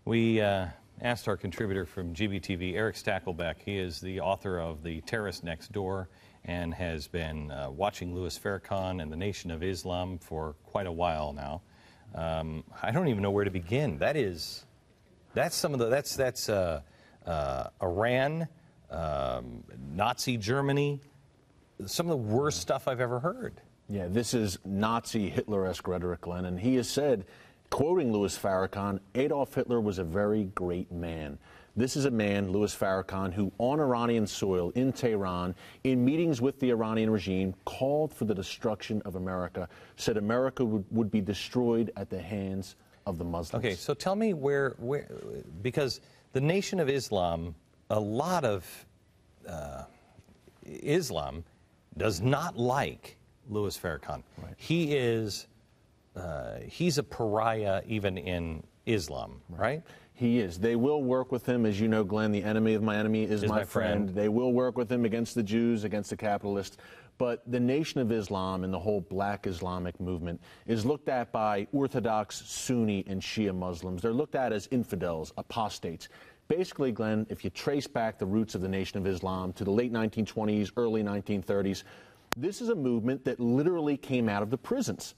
We asked our contributor from GBTV, Erik Stackelbeck. He is the author of The Terrorist Next Door and has been watching Louis Farrakhan and the Nation of Islam for quite a while now. I don't even know where to begin. That's Iran, Nazi Germany, some of the worst stuff I've ever heard. Yeah, this is Nazi Hitler-esque rhetoric, Glenn, and he has said, quoting Louis Farrakhan, Adolf Hitler was a very great man. This is a man, Louis Farrakhan, who on Iranian soil in Tehran, in meetings with the Iranian regime, called for the destruction of America, said America would be destroyed at the hands of the Muslims. Okay, so tell me where because the Nation of Islam, a lot of Islam does not like Louis Farrakhan. Right. He is, he's a pariah even in Islam, right? He is. They will work with him, as you know, Glenn, the enemy of my enemy is my friend. They will work with him against the Jews, against the capitalists. But the Nation of Islam and the whole black Islamic movement is looked at by Orthodox, Sunni, and Shia Muslims. They're looked at as infidels, apostates. Basically, Glenn, if you trace back the roots of the Nation of Islam to the late 1920s, early 1930s, this is a movement that literally came out of the prisons.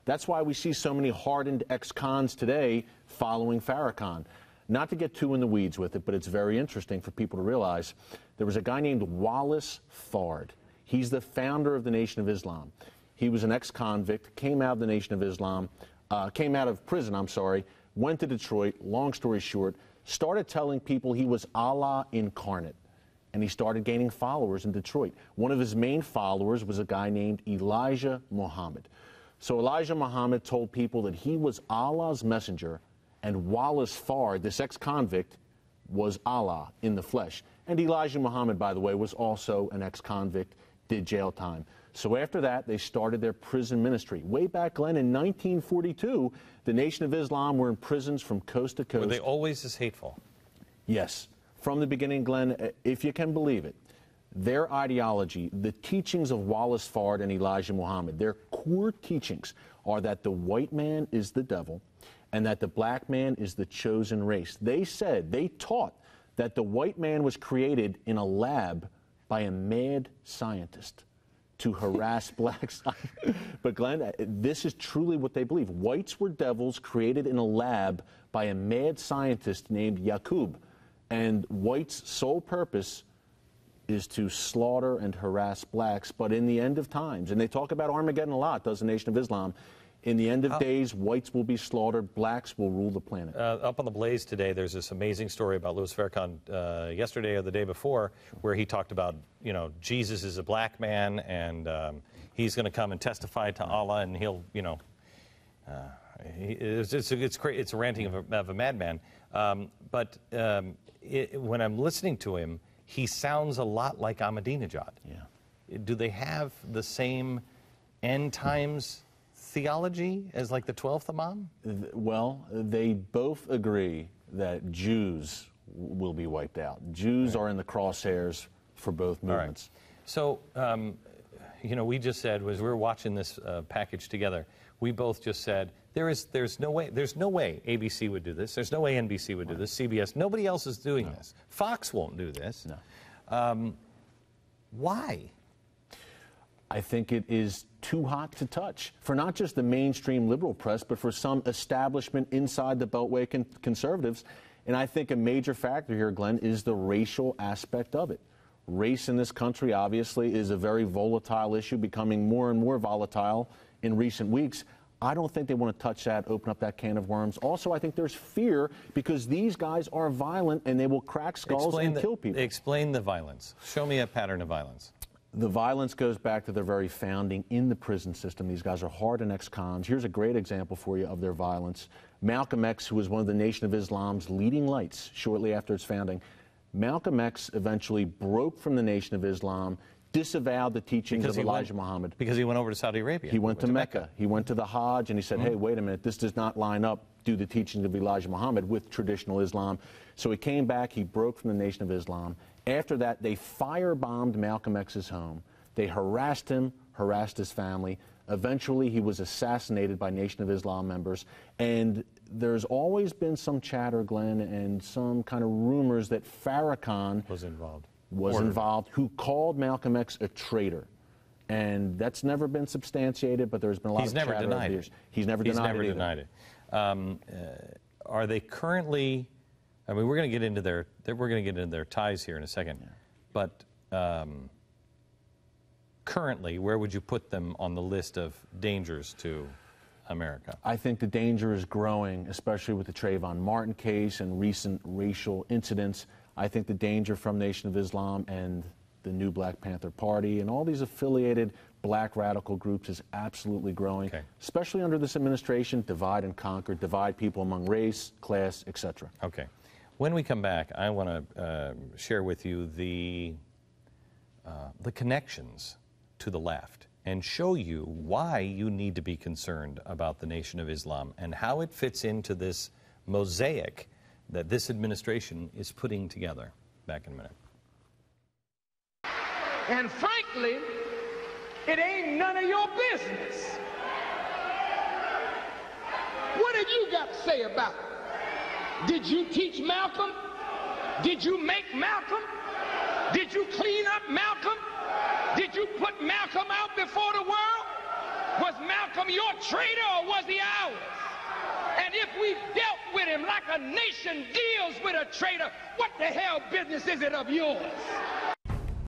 That's why we see so many hardened ex-cons today following Farrakhan. Not to get too in the weeds with it, but it's very interesting for people to realize there was a guy named Wallace Fard. He's the founder of the Nation of Islam. He was an ex-convict, came out of the Nation of Islam, came out of prison, went to Detroit, long story short, started telling people he was Allah incarnate. And he started gaining followers in Detroit. One of his main followers was a guy named Elijah Muhammad. So Elijah Muhammad told people that he was Allah's messenger, and Wallace Fard, this ex-convict, was Allah in the flesh. And Elijah Muhammad, by the way, was also an ex-convict, did jail time. So after that, they started their prison ministry. Way back, Glenn, in 1942, the Nation of Islam were in prisons from coast to coast. Were they always as hateful? Yes. From the beginning, Glenn, if you can believe it, their ideology, the teachings of Wallace Fard and Elijah Muhammad, their core teachings are that the white man is the devil and that the black man is the chosen race. They taught that the white man was created in a lab by a mad scientist to harass blacks. But Glenn, this is truly what they believe. Whites were devils created in a lab by a mad scientist named Yaqub. And whites' sole purpose is to slaughter and harass blacks. But in the end of times, and they talk about Armageddon a lot, does the Nation of Islam, in the end of days, whites will be slaughtered, blacks will rule the planet. Up on the Blaze today, there's this amazing story about Louis Farrakhan yesterday or the day before, where he talked about, you know, Jesus is a black man, and he's going to come and testify to Allah, and he'll, you know, it's a ranting of a madman. When I'm listening to him, he sounds a lot like Ahmadinejad. Yeah. Do they have the same end times theology as like the 12th Imam? Well, they both agree that Jews will be wiped out. Jews are in the crosshairs for both movements. Right. So, you know, we just said, as we were watching this package together, we both just said, there's no way ABC would do this. There's no way NBC would do this. CBS, nobody else is doing this. Fox won't do this. No. Why? I think it is too hot to touch for not just the mainstream liberal press, but for some establishment inside the Beltway conservatives. And I think a major factor here, Glenn, is the racial aspect of it. Race in this country, obviously, is a very volatile issue, becoming more and more volatile in recent weeks. I don't think they want to touch that, open up that can of worms. Also, I think there's fear because these guys are violent and they will crack skulls and kill people. Explain the violence. Show me a pattern of violence. The violence goes back to their very founding in the prison system. These guys are hardened ex-cons. Here's a great example for you of their violence. Malcolm X, who was one of the Nation of Islam's leading lights shortly after its founding, Malcolm X eventually broke from the Nation of Islam, disavowed the teachings of Elijah Muhammad. Because he went over to Saudi Arabia. He went to Mecca. He went to the Hajj, and he said, hey, wait a minute, this does not line up, do the teachings of Elijah Muhammad with traditional Islam. So he came back, he broke from the Nation of Islam. After that, they firebombed Malcolm X's home. They harassed him, harassed his family. Eventually, he was assassinated by Nation of Islam members. And there's always been some chatter, Glenn, and some kind of rumors that Farrakhan was involved. Who called Malcolm X a traitor. And that's never been substantiated, but there's been a lot of chatter over the years. He's never denied it. Are they currently? I mean, we're going to get into their ties here in a second, but currently, where would you put them on the list of dangers to America? I think the danger is growing, especially with the Trayvon Martin case and recent racial incidents. I think the danger from Nation of Islam and the new Black Panther Party and all these affiliated black radical groups is absolutely growing, especially under this administration. Divide and conquer, divide people among race, class, etc. Okay. When we come back, I want to share with you the connections to the left and show you why you need to be concerned about the Nation of Islam and how it fits into this mosaic that this administration is putting together. Back in a minute. And frankly, it ain't none of your business. What have you got to say about it? Did you teach Malcolm? Did you make Malcolm? Did you clean up Malcolm? Did you put Malcolm out before the world? Was Malcolm your traitor or was he ours? And if we dealt with him like a nation deals with a traitor, what the hell business is it of yours?